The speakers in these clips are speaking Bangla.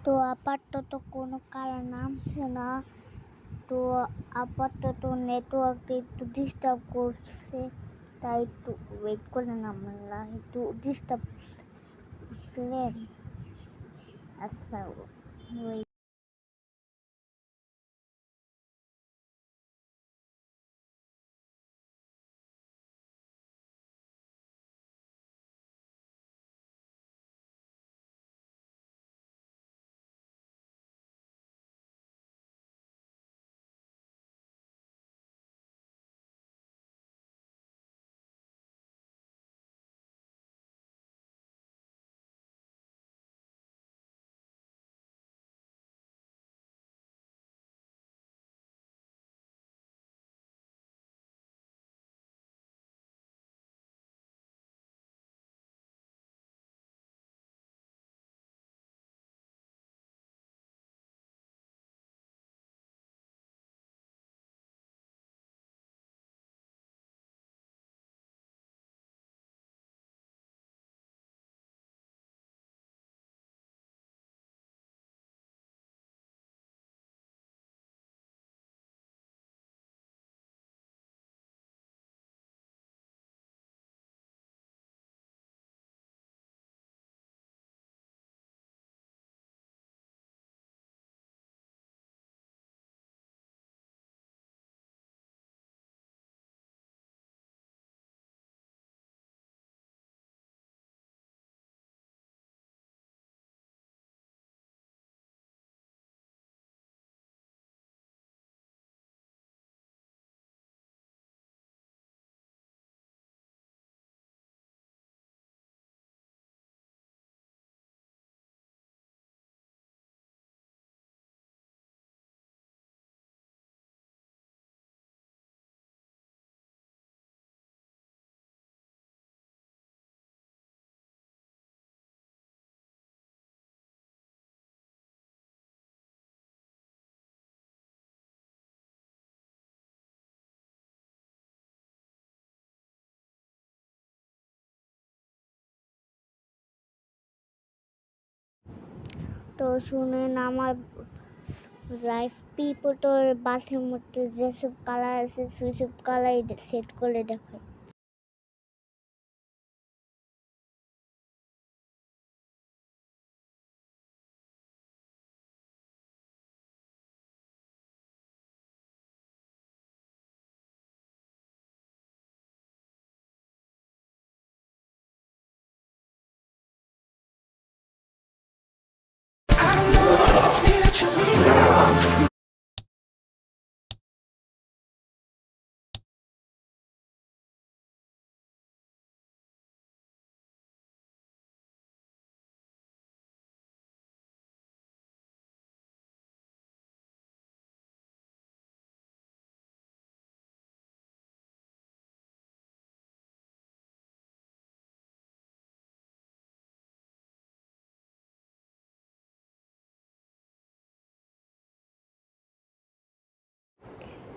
তো আপাতত কোনো কারণ নামছে না। তো আপাতত নেটওয়ার্কটা একটু ডিস্টার্ব করছে, তাই একটু ওয়েট করে নামলাম। একটু ডিস্টার্ব বুঝলেন? আচ্ছা, ওয়েট। তো শুনেন, আমার লাইফ পিপোটোর বাসের মধ্যে যেসব কালার আছে সেসব কালার সেট করে দেখায়।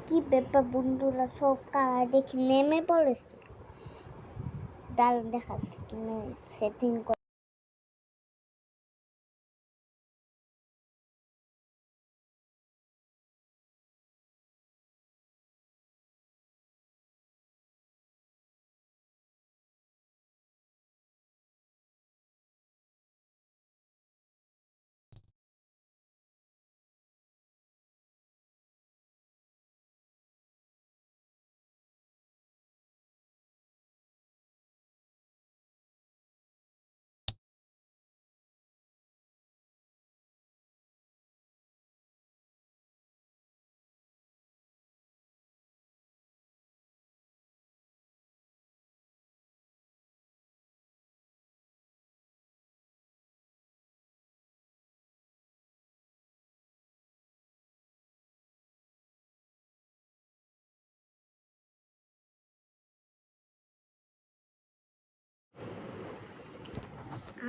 কি ব্যাপার বন্ধুরা, সব কালার দেখে নেমে পড়েছে। দাঁড়ান দেখাচ্ছি কিনে সেটিং করে।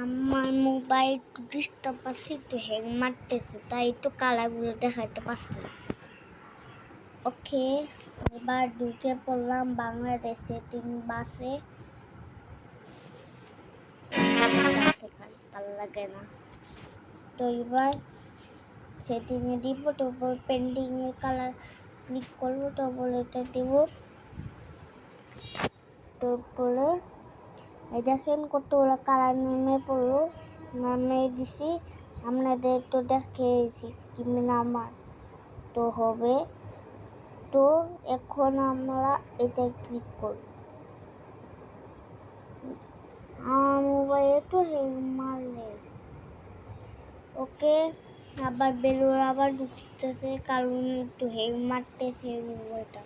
আমার মোবাইল একটু ডিস্টার্ব আছে, একটু হ্যাং মারতেছে, তাই তো কালারগুলো দেখাইতে পারছি না। ওকে, এবার ঢুকে পড়লাম বাংলাদেশ সেটিং বাসে। ভালো লাগে না। তো এবার সেটিংয়ে দিব, তারপর পেন্টিংয়ের কালার ক্লিক করবো, তারপর এটা দিব, তারপরে এই দেখেন কতগুলো কালার নেমে পড়লো, নামে দিছি। আপনাদের তো দেখিয়েছি কিভাবে নামার তো হবে। তো এখন আমরা এটা ক্লিক করব। মোবাইলে তো হ্যাং মারলে ওকে, আবার বেলুন আবার ঢুকতেছে কারণ একটু হ্যাং মারতেছে মোবাইলটা।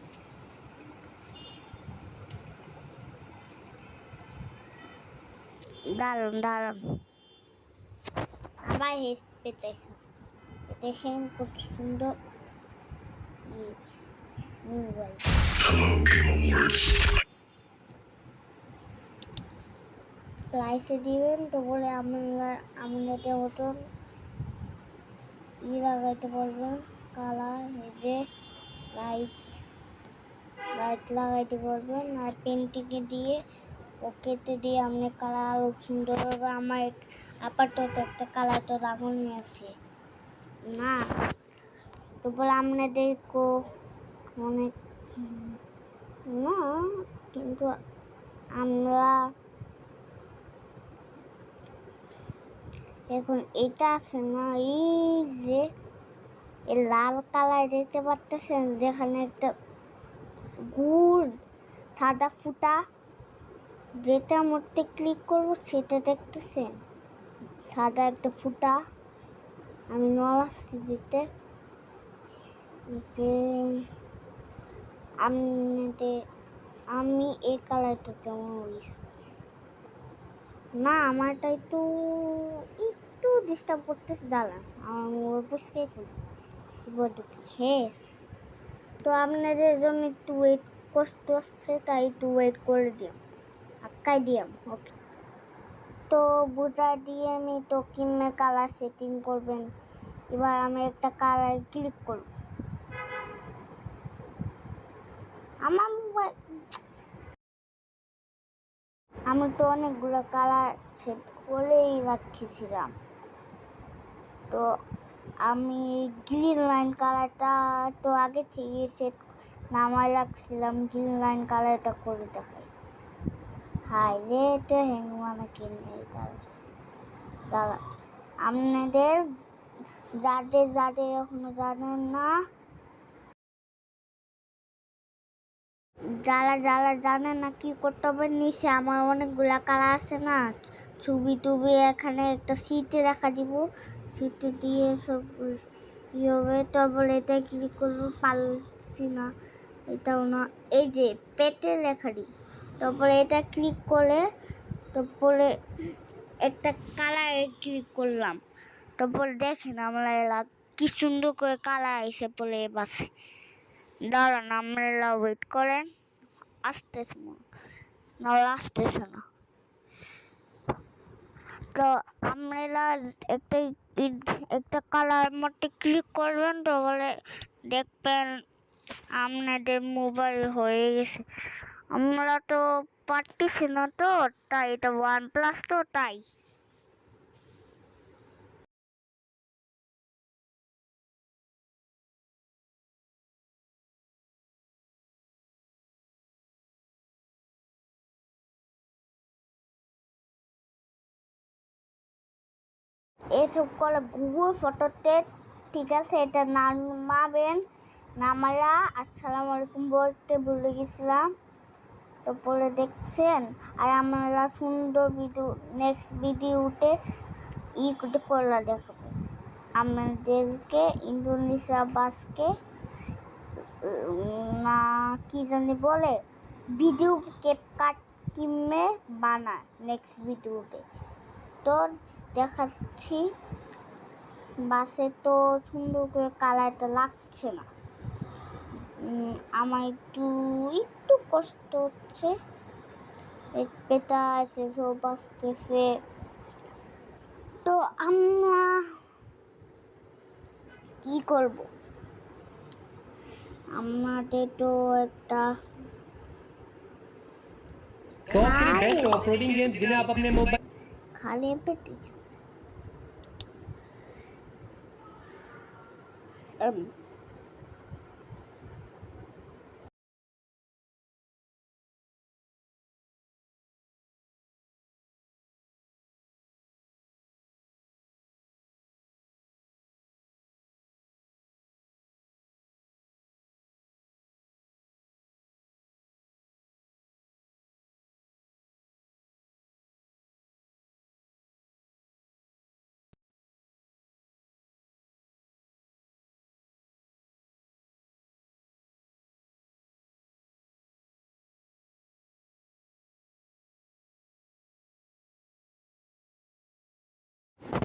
দারুন দারুন, আবার হেস পেতেছে। দেখেন কত সুন্দর মোবাইল। প্রাইসে দিবেন তো বলে আপনাদের মতন লাগাইতে পারবেন কালার, এই যে লাইট লাগাইতে পারবেন। আর পেন্টিংয়ে দিয়ে ওকেতে দিয়ে আপনি কালার আরো সুন্দর হবে। আমার আপাতত একটা কালার তো রাখুনই আছে না, তো বলে আপনাদেরকে অনেক না, কিন্তু আমরা এখন এটা আছে না, এই যে এই লাল কালার দেখতে পাচ্ছেন, যেখানে একটা গুড় সাদা ফুটা, যেটা মধ্যে ক্লিক করবো সেটা দেখতেছেন, সাদা একটা ফুটা। আমি নড়াচ্ছি দিতে, যে আমি এই কালারটা যেমন না, আমারটা একটু একটু ডিস্টার্ব করতেছে, দাঁড়ান আমার মোবাইল বুঝতেই করি হ্যাঁ। তো আপনাদের জন্য একটু ওয়েট করতে হচ্ছে, তাই একটু ওয়েট করে দিও, আটকাই দিয়াম। ওকে, তো বুঝাই দিয়ে আমি তো কিমে কালার সেটিং করবেন। এবার আমি একটা কালার ক্লিক করব। আমার মোবাইল আমি তো অনেকগুলো কালার সেট করেই রাখিছিলাম, তো আমি গ্রিন লাইন কালারটা তো আগে থেকে সেট নামায় রাখছিলাম, গ্রিন লাইন কালারটা করে দেখাই। হাই রে, তো হ্যাং মানে কিনে দাদা, আপনাদের যাদের এখনো জানেন না, যারা জানে না কি করতে হবে, নিচে আমার অনেকগুলা কালার আছে না, ছবি টুবি এখানে একটা সিটে রাখা দিব, সিটে দিয়ে সব ই হবে। তারপর এটা ক্লিক করবো, পারছি না এটাও না, এই যে পেটে লেখা দিই, তারপরে এটা ক্লিক করে তারপরে একটা কালারে ক্লিক করলাম, তারপর দেখেন আমরা এলা কি সুন্দর করে কালার এসে পড়ে বাসে। দাঁড়ান আপনারা ওয়েট করেন, আসতেছে না, আসতেছে না। তো আপনারা একটা কালার মধ্যে ক্লিক করবেন, তাহলে দেখবেন আপনাদের মোবাইল হয়ে গেছে। আমরা তো পারতেছি না, তো তাই এটা OnePlus তো তাই। এসব করে গুগল ফটোতে, ঠিক আছে, এটা নামাবেন। নামারা আসসালামু আলাইকুম বলতে ভুলে গেছিলাম, তো পরে দেখছেন। আর আমরা সুন্দর ভিডিও নেক্সট ভিডিওতে করলা দেখাবো আমাদেরকে, ইন্দোনেশিয়া বাসকে না কি জানি বলে, ভিডিও ক্যাপকাট কিমে বানায় নেক্সট ভিডিওতে। তো দেখাচ্ছি, বাসে তো সুন্দর করে কালারটা লাগছে না, আমার একটু কষ্ট হচ্ছে, পেটা আছে সব আসতেছে। তো আমরা কি করব, আমাদের তো একটা बेस्ट ऑफ रोडिंग गेम्स जिन्हें आप अपने मोबाइल खाली पेट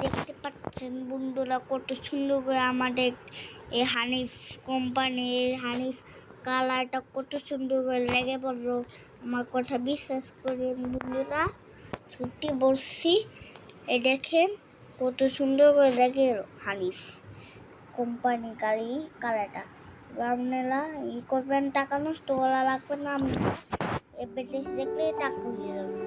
দেখতে পাচ্ছেন বন্ধুরা কত সুন্দর করে আমাদের এই হানিফ কোম্পানি, হানিফ কালারটা কত সুন্দর করে লেগে পড়লো। আমার কথা বিশ্বাস করেন বন্ধুরা, সত্যি বলছি। এই দেখেন কত সুন্দর করে লেগে হানিফ কোম্পানি গাড়ি কালারটা। আপনারা ই করবেন, টাকা নষ্ট করা লাগবে না। এডভার্টাইজ দেখলে টাকা হয়ে যাবে।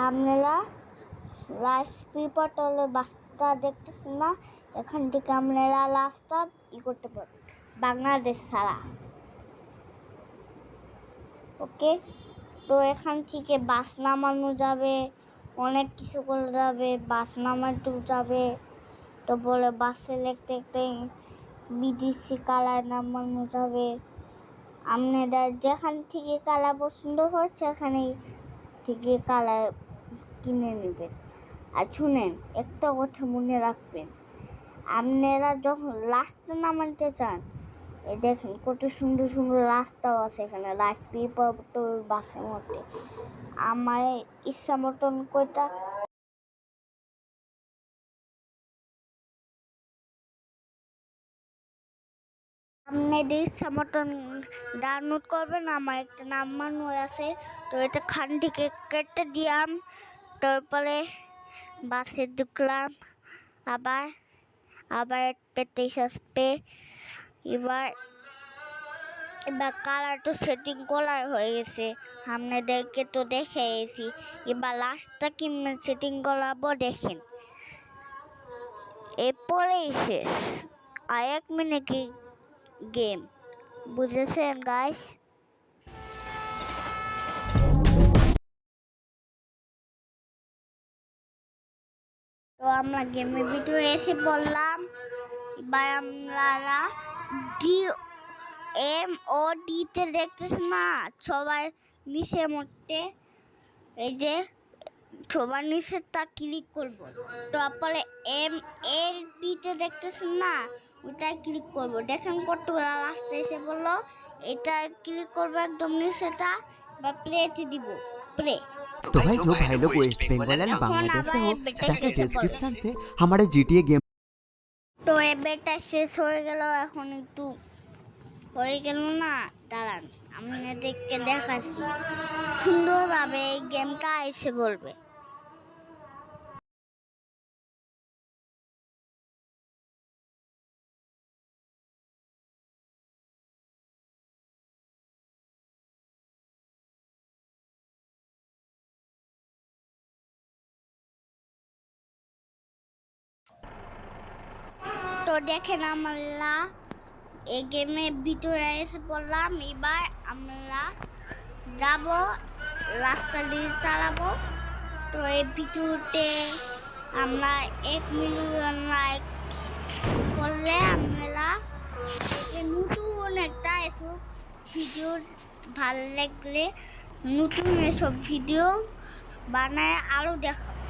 আপনারা লাইফ পিপটলে বাসটা দেখতেছেন না, এখান থেকে আপনারা রাস্তা করতে পারেন বাংলাদেশ ছাড়া। ওকে, তো এখান থেকে বাস নামানো যাবে, অনেক কিছু করে যাবে, বাস নামানো যাবে। তো বলে বাসে লিখতে লিখতে বিদেশি কালার নামানো যাবে। আপনারা যেখান থেকে কালার পছন্দ হয় সেখানে থেকে কালার কিনে নেবেন। আর শুনেন, একটা কথা মনে রাখবেন, আপনারা যখন রাস্তা নামাতে চান, এই দেখেন কত সুন্দর সুন্দর রাস্তাও আছে এখানে লাইফ পিপল বাসের মধ্যে। আমার ইচ্ছা মতন কয়টা আপনাদের ইচ্ছা মতন ডাউনলোড করবেন। আমার একটা নাম্বার আছে, তো এটা খান থেকে কেটে দিলাম, তারপরে বাসে ঢুকলাম, আবার আবার পেতে আসবে। এবার কালার তো সেটিং করা হয়ে গেছে, আপনাদেরকে তো দেখে এসেছি। এবার লাস্টটা কি সেটিং করাবো দেখেন, এরপরেই শেষ। আর 1 মিনিট গেম, বুঝেছেন গাইস? তো আমরা গেমের ভিডিও এসে বললাম। এবার আমরা DMOD-তে দেখতেছ না সবাই নিচে মধ্যে, এই যে সবার নিচেরটা ক্লিক করব, তারপরে MLB-তে দেখতেছেন না ওটা ক্লিক করব। দেখেন কতগুলো রাস্তা এসে বললো, এটা ক্লিক করবো একদম নিচেটা, বা প্লেতে দিব প্লে। तो भाई जो भाई लोग वेस्ट बंगाल एंड बांग्लादेश से हो, जाके डिस्क्रिप्शन से हमारे GTA गेम। তো এবারটা শেষ হয়ে গেল, এখন একটু হয়ে গেল না, দাঁড়ান আপনাদেরকে দেখাচ্ছি সুন্দরভাবে এই গেমটা এসে বলবে। তো দেখেন আমরা এই গেমের ভিতরে এসে পড়লাম। এবার আমরা যাব, রাস্তা দিয়ে চালাবো। তো এই ভিডিওতে আমরা 1 মিলিয়ন লাইক করলে আমরা নতুন একটা এসব ভিডিও ভালো লাগলে নতুন এসব ভিডিও বানায় আরও দেখাবো।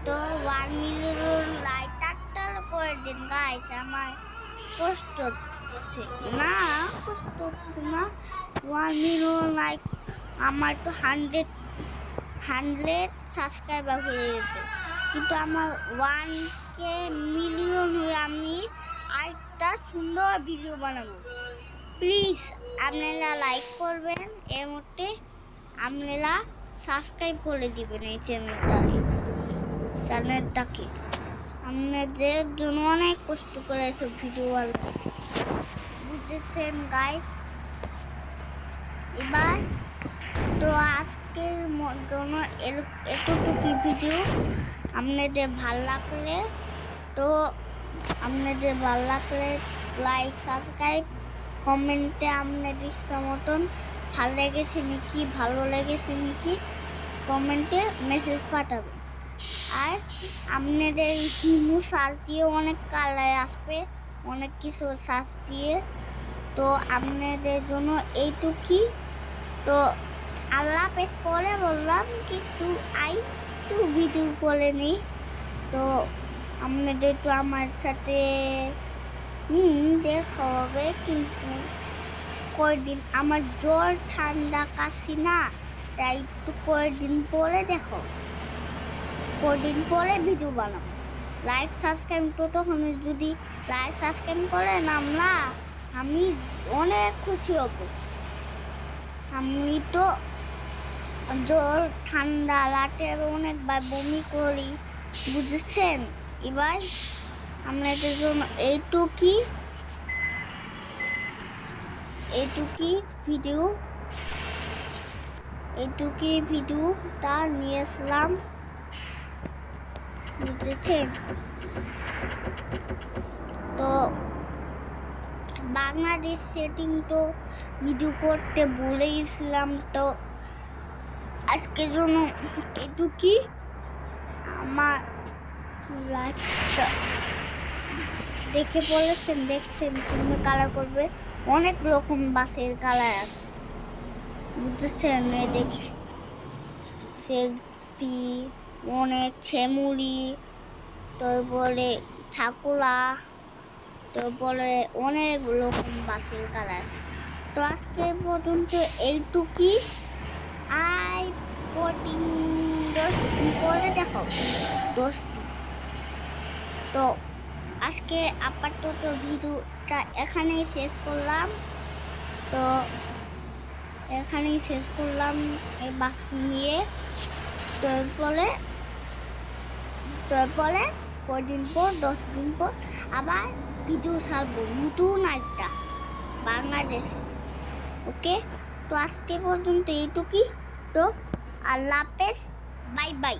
তো 1 মিলিয়ন লাইক টাকটার করে দিন গাইস, আমার কষ্ট হচ্ছে না, কষ্ট হচ্ছে না। 1 মিলিয়ন লাইক, আমার তো 100 সাবস্ক্রাইবার হয়ে গেছে, কিন্তু আমার 1K সুন্দর ভিডিও বানাবো। প্লিজ আপনারা লাইক করবেন, এর মধ্যে আপনারা সাবস্ক্রাইব করে দিবেন এই চ্যানেলটাকে। আপনাদের জন্য অনেক কষ্ট করে এসব ভিডিও বানাচ্ছি, বুঝেছেন গাইস? এবার তো আজকের জন্য এতটুকু ভিডিও। আপনাদের ভালো লাগলে লাইক সাবস্ক্রাইব কমেন্টে আপনাদের ইচ্ছা মতন ভালো লেগেছে নাকি কমেন্টে মেসেজ পাঠাবেন। আর আপনাদের হিমু সার্চ দিয়ে অনেক কালার আসবে, অনেক কিছু সার্চ দিয়ে। তো আপনাদের জন্য এইটুকুই। তো আল্লাহ হাফেজ। পরে বললাম কিছু ভিডিও করে নিই। তো আপনাদের তো আমার সাথে দেখা হবে, কিন্তু কয়েকদিন আমার জ্বর ঠান্ডা কাশি না, তাই একটু কয়েকদিন পরে দেখো, কয়েকদিন পরে ভিডিও বানাবো। লাইক সাবস্ক্রাইব তো তখন যদি লাইক সাবস্ক্রাইব করেন আমি অনেক খুশি হব। আমি তো জ্বর ঠান্ডা রাতের অনেকবার বমি করি, বুঝেছেন? এবার আপনাদের জন্য এইটুকুই ভিডিওটা নিয়ে আসলাম, বুঝেছেন? তো বাংলাদেশ সেটিং তো ভিডিও করতে ভুলে গেছিলাম। তো আজকের জন্য এটুকুই। আমার লাইফটা দেখছেন তুমি কালার করবে, অনেক রকম বাসের কালার আছে, বুঝেছেন? দেখে সেলফি, অনেক ছেমুরি, তারপরে ঠাকুরা, তারপরে অনেক রকম বাসের কালার। তো আজকে পর্যন্ত এইটুকুই। আর 10 দিন পরে দেখো 10 দিন। তো আজকে আপাতত ভিডিওটা এখানেই শেষ করলাম। এই বাস নিয়ে। তারপরে কদিন পর 10 দিন পর আবার ভিডিও ছাড়বো নতুন একটা বাংলাদেশে। ওকে, তো আজকে পর্যন্ত এইটুকুই। তো আল্লাহ হাফেজ, বাই বাই।